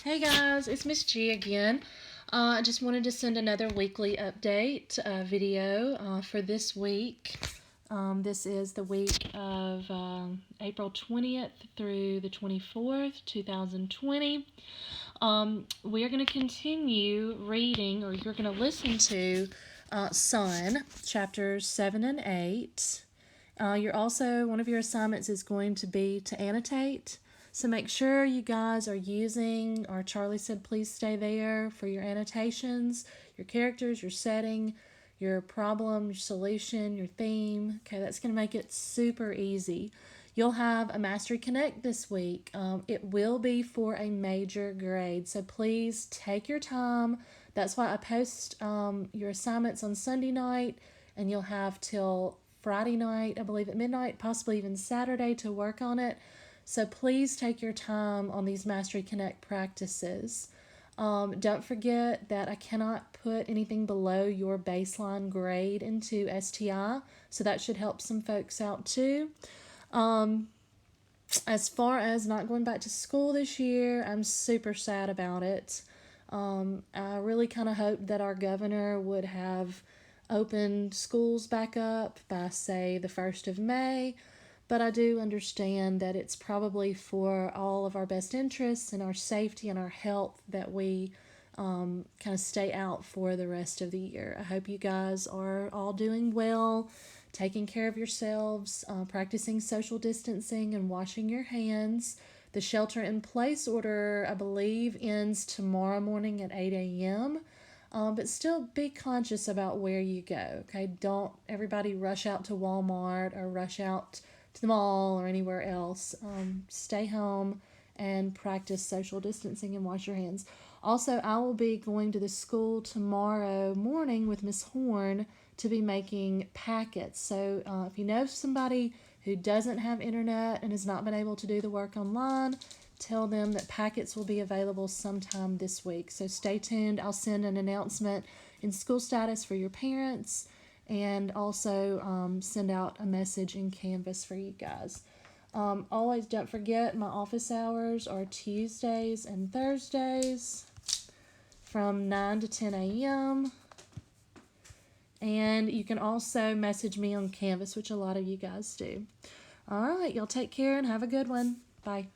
Hey guys, it's Miss G again. I just wanted to send another weekly update video for this week. This is the week of April 20th through the 24th, 2020. We are going to continue reading, or you're going to listen to Son, chapters 7 and 8. One of your assignments is going to be to annotate. So make sure you guys are using, or Charlie said please stay there for your annotations, your characters, your setting, your problem, your solution, your theme. Okay, that's going to make it super easy. You'll have a Mastery Connect this week. It will be for a major grade, so please take your time. That's why I post your assignments on Sunday night, and you'll have till Friday night, I believe at midnight, possibly even Saturday to work on it. So please take your time on these Mastery Connect practices. Don't forget that I cannot put anything below your baseline grade into STI, so that should help some folks out too. As far as not going back to school this year, I'm super sad about it. I really kind of hoped that our governor would have opened schools back up by, say, the 1st of May. But I do understand that it's probably for all of our best interests and our safety and our health that we kind of stay out for the rest of the year. I hope you guys are all doing well, taking care of yourselves, practicing social distancing and washing your hands. The shelter-in-place order, I believe, ends tomorrow morning at 8 a.m., but still be conscious about where you go, okay? Don't everybody rush out to Walmart or rush out to the mall or anywhere else. Stay home and practice social distancing and wash your hands. Also, I will be going to the school tomorrow morning with Miss Horn to be making packets. So if you know somebody who doesn't have internet and has not been able to do the work online, tell them that packets will be available sometime this week. So stay tuned. I'll send an announcement in school status for your parents, and also send out a message in Canvas for you guys. Always don't forget, my office hours are Tuesdays and Thursdays from 9 to 10 a.m. And you can also message me on Canvas, which a lot of you guys do. All right, y'all take care and have a good one. Bye.